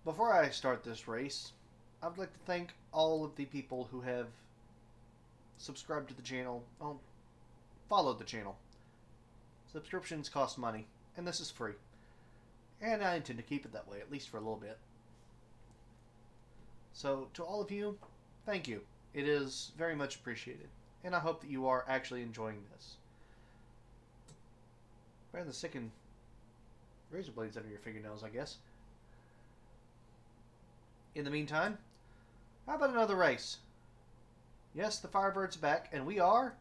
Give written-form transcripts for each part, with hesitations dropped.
Before I start this race, I would like to thank all of the people who have subscribed to the channel, followed the channel. Subscriptions cost money, and this is free. And I intend to keep it that way, at least for a little bit. So, to all of you, thank you. It is very much appreciated, and I hope that you are actually enjoying this. Better than sticking razor blades under your fingernails, I guess. In the meantime, how about another race? Yes, the Firebird's back, and we are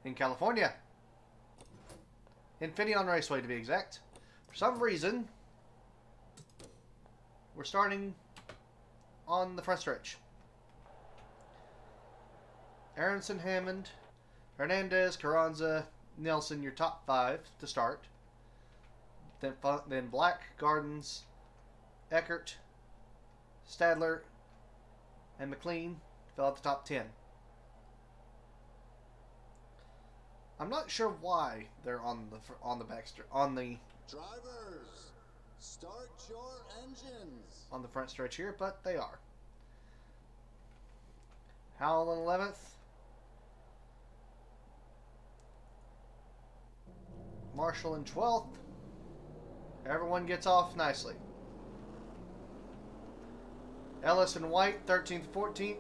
in California. Infineon Raceway, to be exact. For some reason, we're starting on the front stretch. Aronson, Hammond, Hernandez, Carranza, Nelson, your top 5 to start. Then Black, Gardens, Eckert, Stadler, and McLean fill out the top 10. I'm not sure why they're on the drivers, start your engines on the front stretch here, but they are. Howell in 11th. Marshall in 12th. Everyone gets off nicely. Ellis and White, 13th, 14th.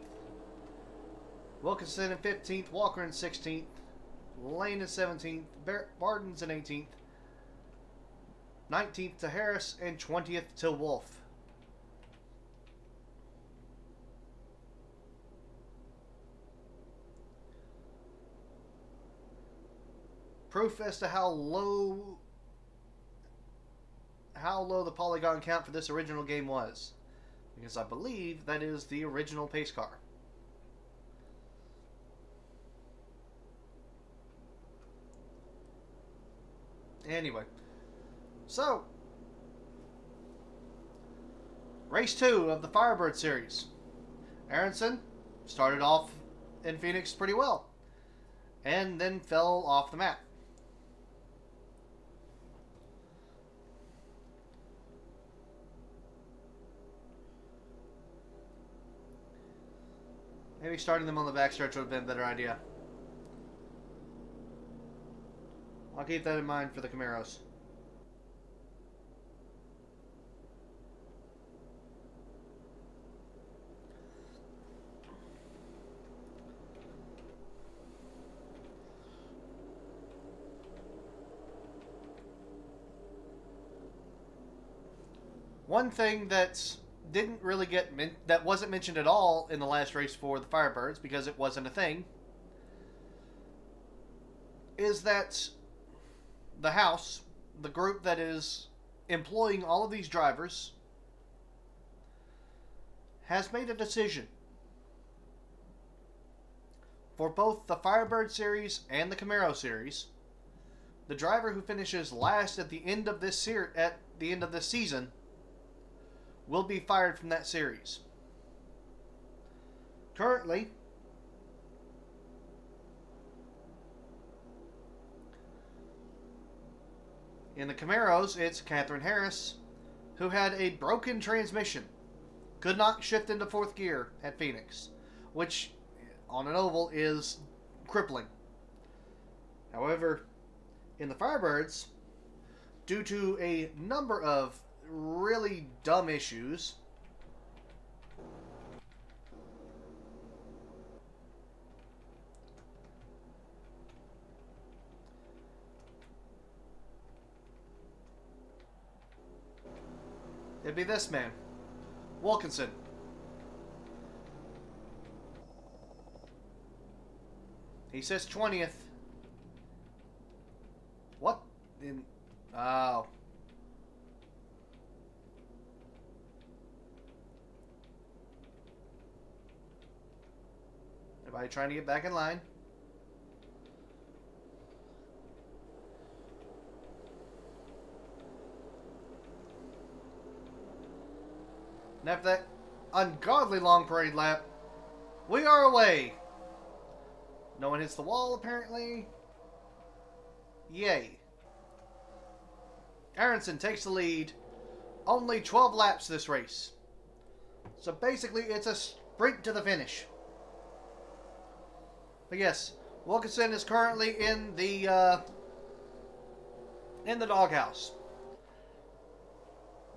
Wilkinson in 15th. Walker in 16th. Lane in 17th. Barton's in 18th. 19th to Harris and 20th to Wolf. Proof as to how low the polygon count for this original game was, because I believe that is the original pace car. Anyway, so race 2 of the Firebird series. Aronson started off in Phoenix pretty well, and then fell off the map. Maybe starting them on the backstretch would have been a better idea. I'll keep that in mind for the Camaros. One thing that's didn't really that wasn't mentioned at all in the last race for the Firebirds, because it wasn't a thing, is that the house, the group that is employing all of these drivers, has made a decision for both the Firebird series and the Camaro series. The driver who finishes last at the end of this season will be fired from that series. Currently, in the Camaros, it's Catherine Harris, who had a broken transmission. Could not shift into 4th gear at Phoenix, which on an oval is crippling. However, in the Firebirds, due to a number of really dumb issues, it'd be this man, Wilkinson. He says 20th. What? Oh. Everybody trying to get back in line. And after that ungodly long parade lap, we are away. No one hits the wall, apparently. Yay. Aronson takes the lead Only 12 laps this race. So basically, it's a sprint to the finish. But yes, Wilkinson is currently in the doghouse.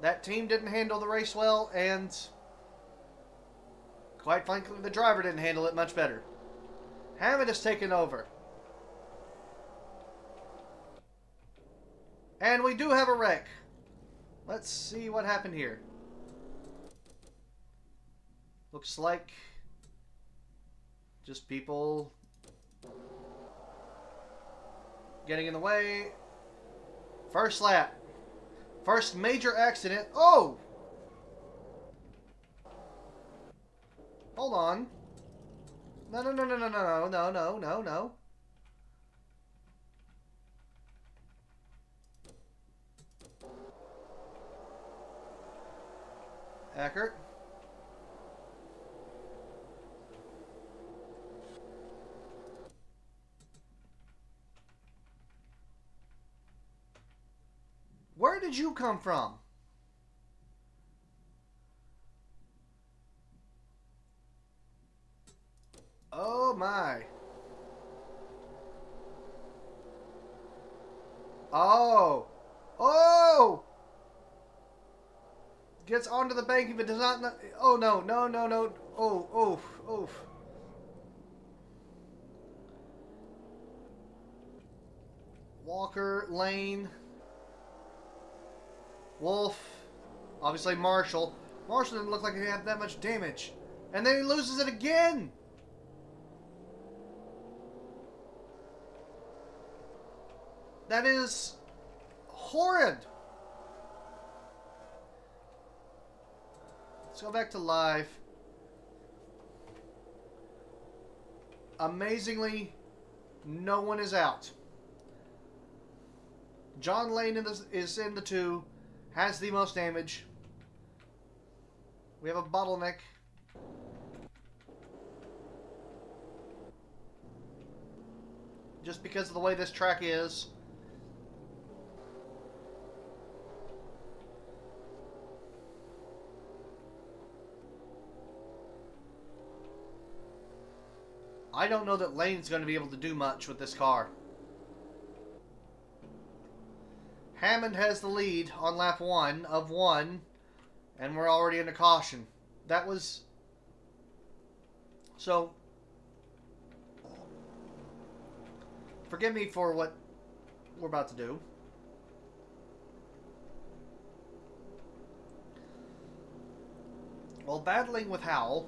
That team didn't handle the race well, and quite frankly, the driver didn't handle it much better. Hammond has taken over. And we do have a wreck. Let's see what happened here. Looks like just people getting in the way. First lap. First major accident. Oh! Hold on. No, no, no, no, no, no, no, no, no, no. Eckert. Where did you come from? Oh my. Oh. Oh! Gets onto the bank if it does not... Oh no, no, no, no. Oh, oh, oh. Walker, Lane... Wolf, obviously Marshall. Marshall didn't look like he had that much damage. And then he loses it again! That is horrid. Let's go back to live. Amazingly, no one is out. John Lane is in the 2. Has the most damage. We have a bottleneck. Just because of the way this track is. I don't know that Lane's going to be able to do much with this car. Hammond has the lead on lap 1 of 1, and we're already into caution. That was... So, forgive me for what we're about to do. While battling with Howell,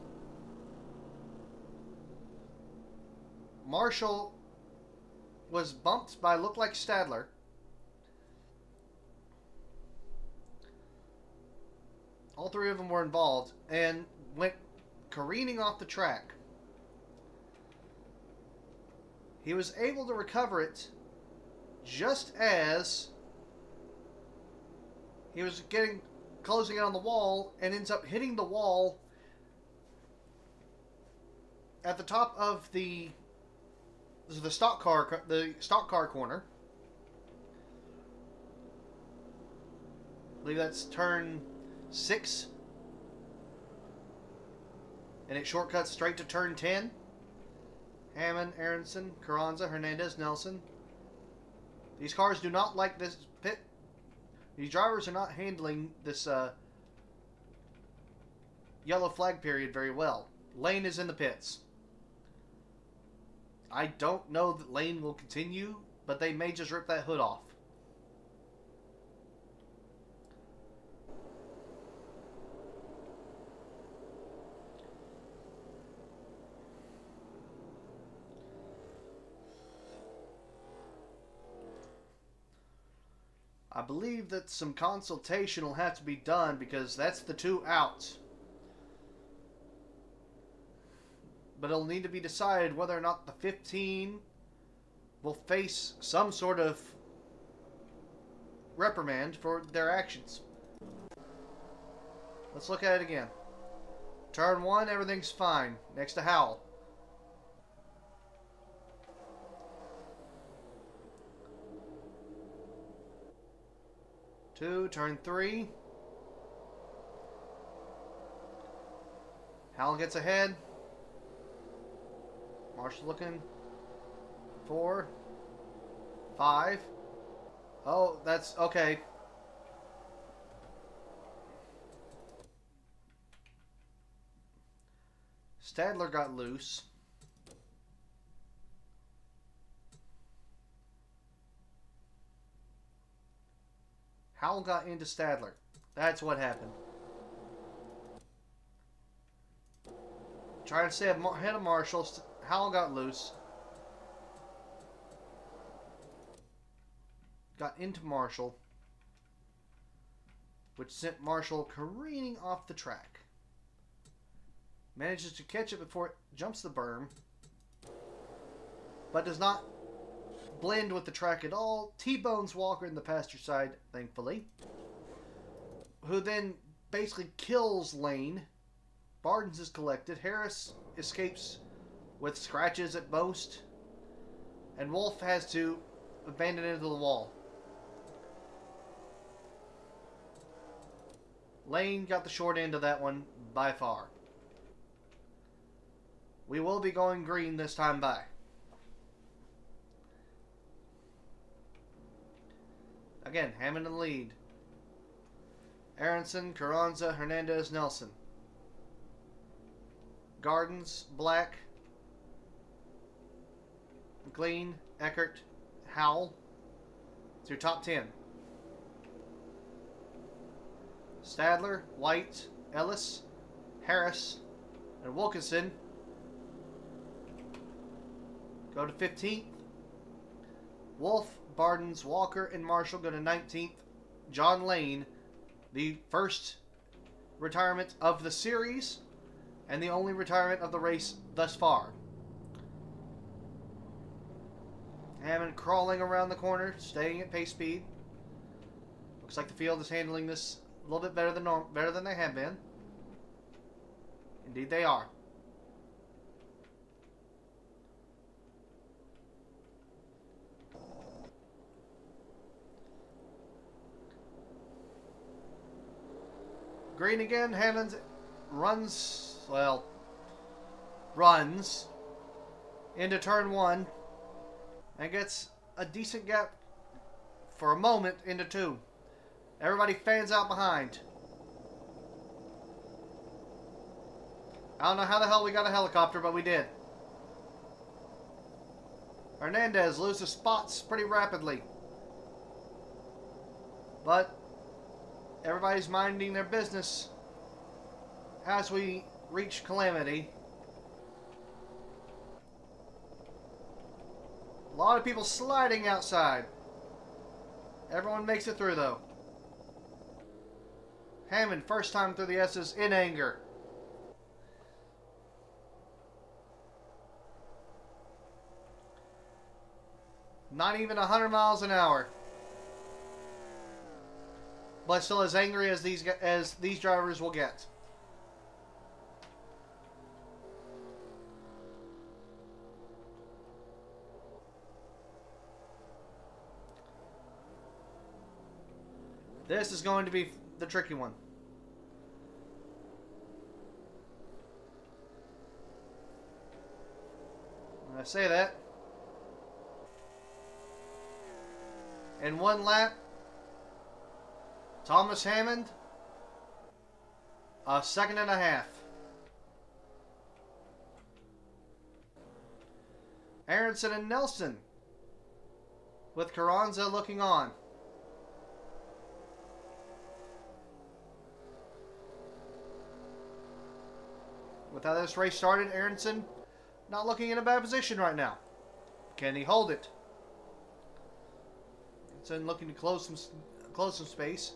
Marshall was bumped by looked like Stadler. All three of them were involved and went careening off the track. He was able to recover it just as he was closing in on the wall and ends up hitting the wall at the top of the stock car corner. I believe that's turn 6, and it shortcuts straight to turn 10. Hammond, Aronson, Carranza, Hernandez, Nelson. These cars do not like this pit. These drivers are not handling this yellow flag period very well. Lane is in the pits. I don't know that Lane will continue, but they may just rip that hood off. I believe that some consultation will have to be done because that's the 2 out. But it'll need to be decided whether or not the 15 will face some sort of reprimand for their actions. Let's look at it again. Turn 1, everything's fine. Next to Howell. Turn 3. Howell gets ahead. Marshall looking. 4, 5. Oh, that's okay. Stadler got loose. Howell got into Stadler. That's what happened. Trying to stay ahead of Marshall. Howell got loose. Got into Marshall, which sent Marshall careening off the track. Manages to catch it before it jumps the berm, but does not blend with the track at all. T-bones Walker in the passenger side, thankfully, who then basically kills Lane. Bardens is collected. Harris escapes with scratches at most, and Wolf has to abandon it into the wall. Lane got the short end of that one by far. We will be going green this time by. Again, Hammond in the lead. Aronson, Carranza, Hernandez, Nelson. Gardens, Black, McLean, Eckert, Howell. It's your top 10. Stadler, White, Ellis, Harris, and Wilkinson go to 15th. Wolf, Bardens, Walker, and Marshall go to 19th. John Lane, the first retirement of the series and the only retirement of the race thus far. Hammond crawling around the corner, staying at pace speed. Looks like the field is handling this a little bit better than they have been. Indeed they are. Green again. Hammond runs into turn 1 and gets a decent gap for a moment into 2. Everybody fans out behind. I don't know how the hell we got a helicopter, but we did. Hernandez loses spots pretty rapidly. But everybody's minding their business as we reach Calamity. A lot of people sliding outside. Everyone makes it through, though. Hammond, first time through the S's in anger. Not even 100 miles an hour. But still as angry as these drivers will get. This is going to be the tricky one. When I say that, in one lap, Thomas Hammond, a second and a half. Aronson and Nelson, with Carranza looking on. With how this race started, Aronson not looking in a bad position right now. Can he hold it? Aronson looking to close some space.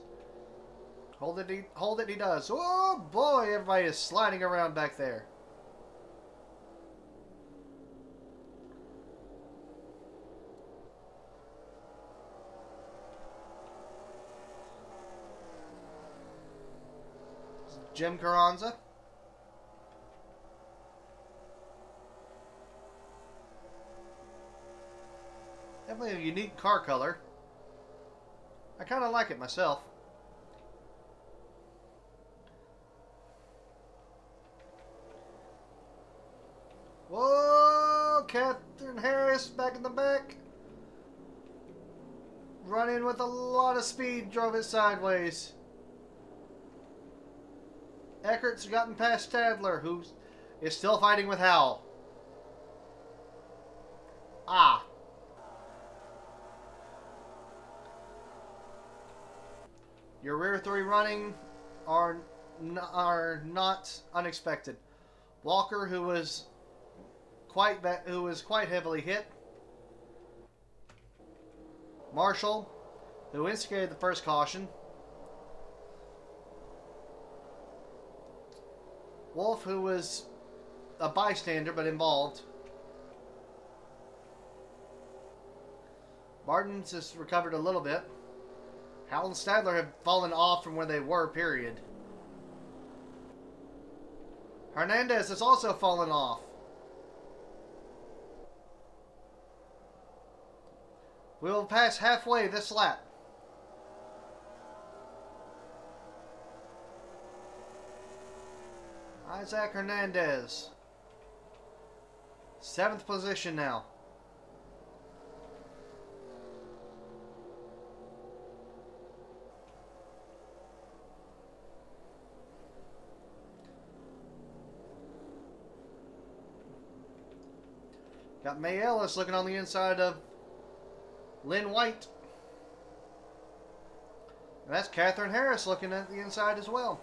Hold it, he does. Oh boy, everybody is sliding around back there. Jim Carranza. Definitely a unique car color. I kind of like it myself. Whoa! Catherine Harris back in the back. Running with a lot of speed, drove it sideways. Eckert's gotten past Stadler, who is still fighting with Howell. Ah. Your rear three running are not unexpected. Walker, who was quite heavily hit. Marshall, who instigated the first caution. Wolf, who was a bystander but involved. Martin's has recovered a little bit. Howell and Stadler have fallen off from where they were, period. Hernandez has also fallen off. We will pass halfway this lap. Isaac Hernandez. 7th position now. Got May Ellis looking on the inside of Lynn White. And that's Catherine Harris looking at the inside as well.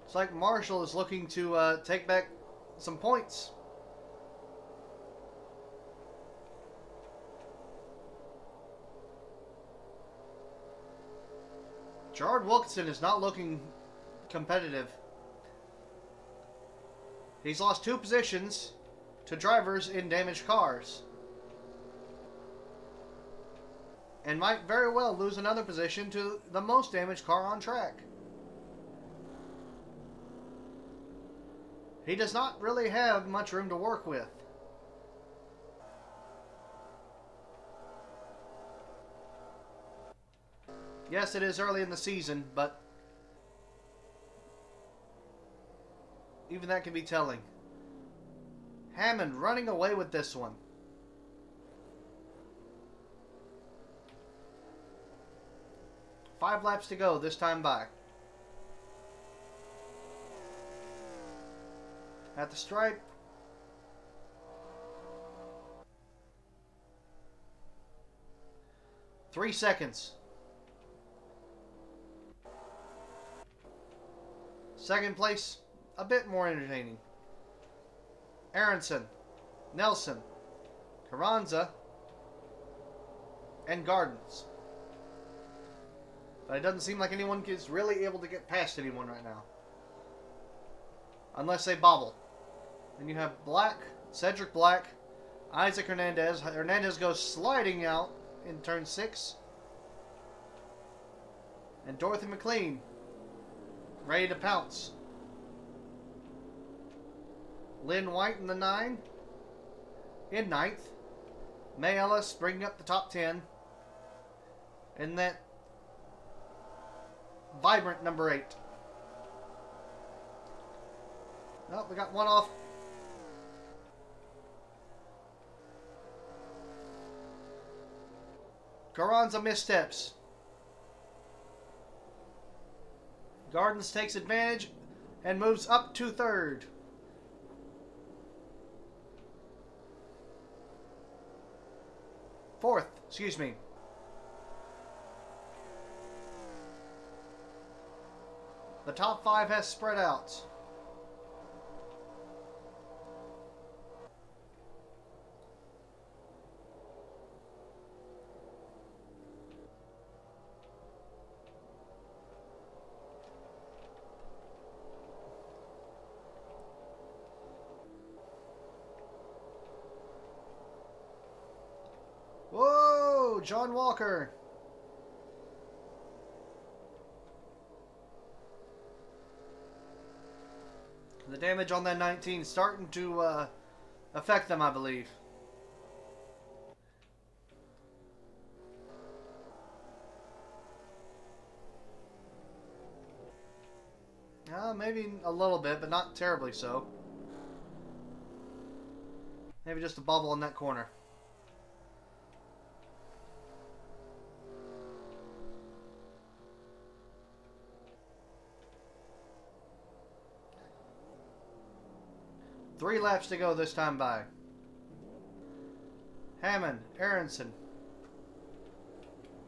It's like Marshall is looking to take back some points. Gerard Wilkinson is not looking competitive. He's lost 2 positions to drivers in damaged cars. And might very well lose another position to the most damaged car on track. He does not really have much room to work with. Yes, it is early in the season, but even that can be telling. Hammond running away with this one. Five laps to go this time by. At the stripe. Three seconds. Second place, a bit more entertaining. Aronson, Nelson, Carranza, and Gardens. But it doesn't seem like anyone is really able to get past anyone right now. Unless they bobble. Then you have Black, Cedric Black, Isaac Hernandez. Hernandez goes sliding out in turn 6. And Dorothy McLean, ready to pounce. Lynn White in the 9. In 9th. May Ellis bringing up the top 10. And that vibrant number 8. Oh, we got one off. Carranza missteps. Gardens takes advantage and moves up to 3rd. Fourth, excuse me. The top 5 has spread out. Whoa, John Walker. The damage on that 19 starting to affect them, I believe. Maybe a little bit, but not terribly so. Maybe just a bubble in that corner. Three laps to go this time by. Hammond, Aronson,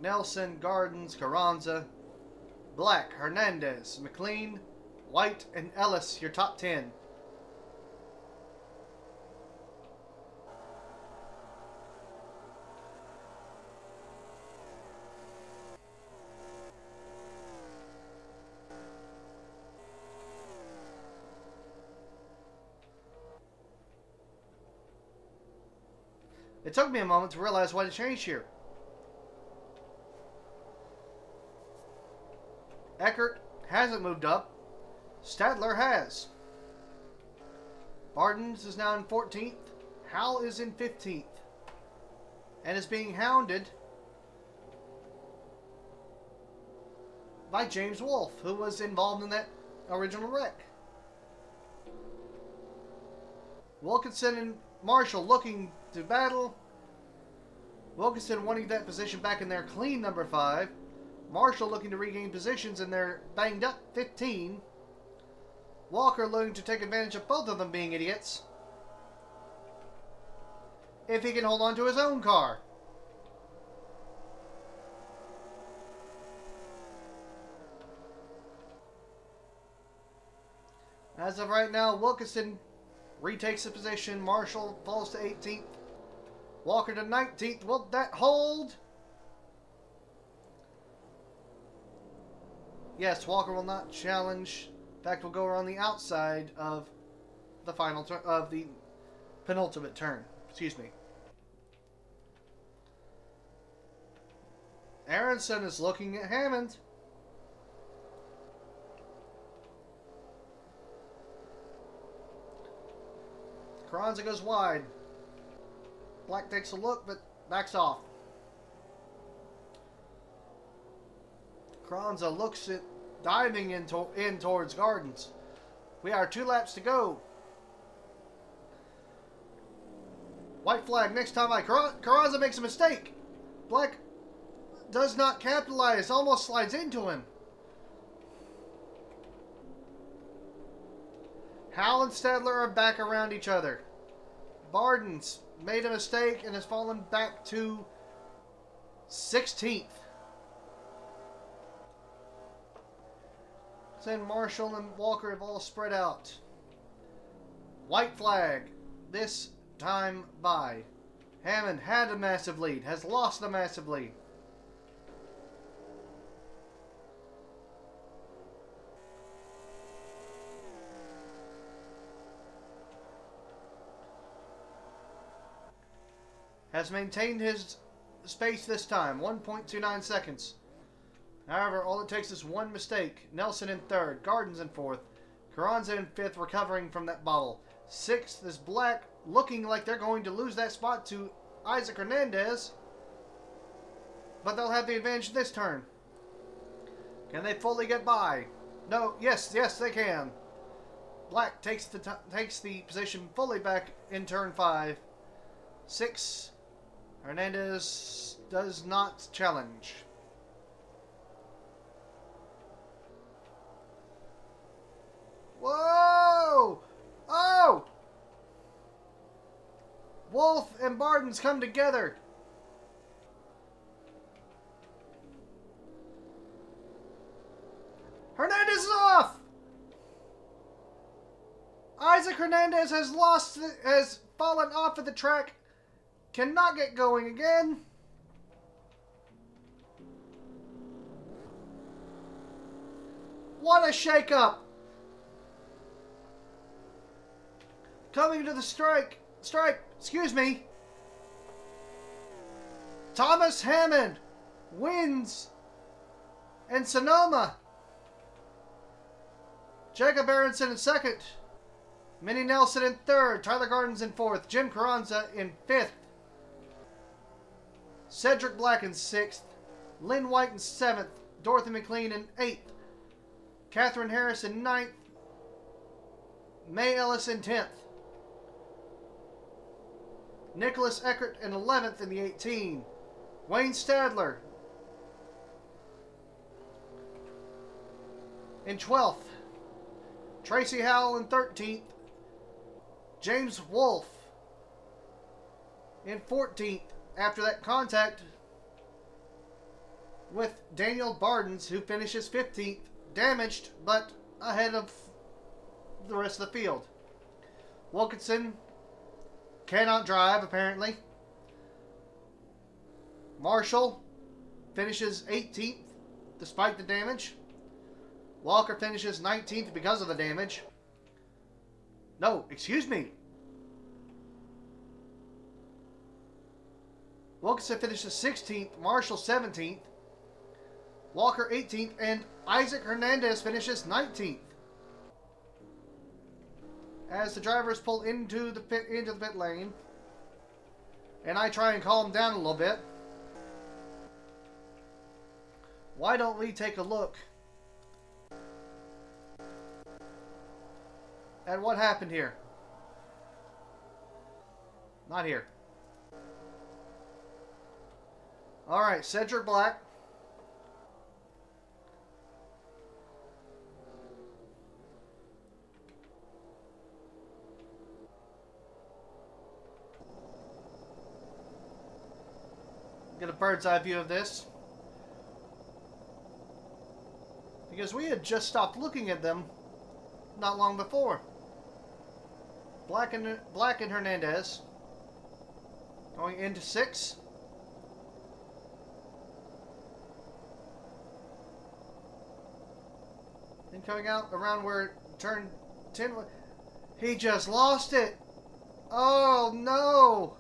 Nelson, Gardens, Carranza, Black, Hernandez, McLean, White, and Ellis, your top 10. It took me a moment to realize why it changed here. Eckert hasn't moved up. Stadler has. Bardens is now in 14th. Howell is in 15th. And is being hounded by James Wolfe, who was involved in that original wreck. Wilkinson and Marshall looking to battle. Wilkinson wanting that position back in their clean number 5. Marshall looking to regain positions in their banged up 15. Walker looking to take advantage of both of them being idiots. If he can hold on to his own car. As of right now, Wilkinson retakes the position. Marshall falls to 18th. Walker to 19th. Will that hold? Yes, Walker will not challenge. In fact, will go around the outside of the final turn of the penultimate turn. Excuse me. Aronson is looking at Hammond. Carranza goes wide. Black takes a look, but backs off. Carranza looks at diving in towards Gardens. We are 2 laps to go. White flag next time by Carranza makes a mistake. Black does not capitalize, almost slides into him. Howell and Stadler are back around each other. Bardens made a mistake and has fallen back to 16th. Then Marshall and Walker have all spread out. White flag this time by. Hammond had a massive lead, has lost a massive lead. Has maintained his space this time, 1.29 seconds. However, all it takes is one mistake. Nelson in 3rd, Gardens in 4th, Carranza in 5th, recovering from that bobble. 6th is Black, looking like they're going to lose that spot to Isaac Hernandez. But they'll have the advantage this turn. Can they fully get by? No, yes, they can. Black takes the position fully back in turn 5. 6, Hernandez does not challenge. Whoa! Oh! Wolfe and Bardens come together. Hernandez is off! Isaac Hernandez has fallen off of the track. Cannot get going again. What a shakeup! Coming to the stripe, excuse me. Thomas Hammond wins in Sonoma. Jacob Aronson in 2nd. Minnie Nelson in 3rd. Tyler Gardens in 4th. Jim Carranza in 5th. Cedric Black in 6th. Lynn White in 7th. Dorothy McLean in 8th. Catherine Harris in 9th. May Ellis in 10th. Nicholas Eckert in 11th in the 18. Wayne Stadler in 12th. Tracy Howell in 13th. James Wolfe in 14th after that contact with Daniel Bardens, who finishes 15th, damaged but ahead of the rest of the field. Wilkinson cannot drive, apparently. Marshall finishes 18th despite the damage. Walker finishes 19th because of the damage. No, excuse me. Wilkinson finishes 16th, Marshall 17th, Walker 18th, and Isaac Hernandez finishes 19th. As the drivers pull into the pit lane, and I try and calm down a little bit, why don't we take a look at what happened here? Not here. Alright, Cedric Black. Get a bird's eye view of this. Because we had just stopped looking at them not long before. Black and Hernandez going into 6. Then coming out around where turn 10. He just lost it. Oh no!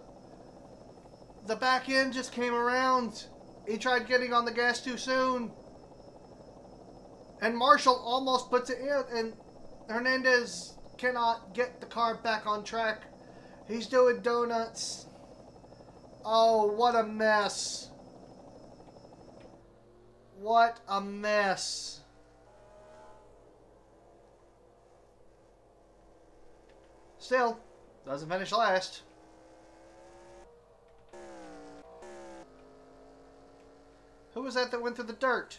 The back end just came around. He tried getting on the gas too soon. And Marshall almost puts it in, and Hernandez cannot get the car back on track. He's doing donuts. Oh, what a mess. What a mess. Still, doesn't finish last. Who was that went through the dirt?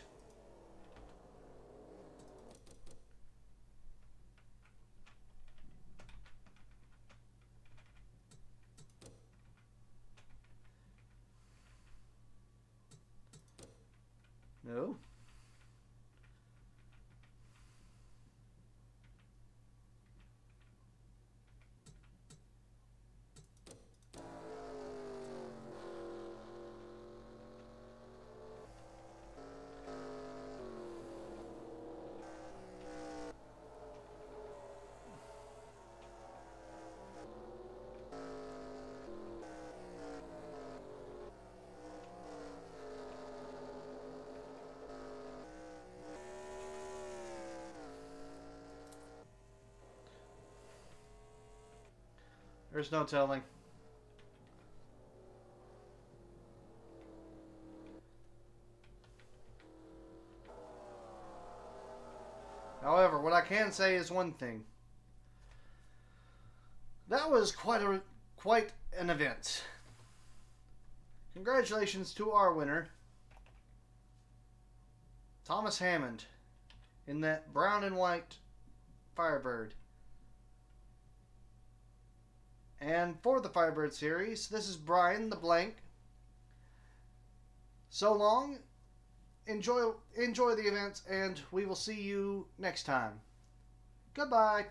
No. There's no telling. However, what I can say is one thing. That was quite an event. Congratulations to our winner, Thomas Hammond, in that brown and white Firebird. And for the Firebird series, this is Brian the Blank. So long. Enjoy the events, and we will see you next time. Goodbye.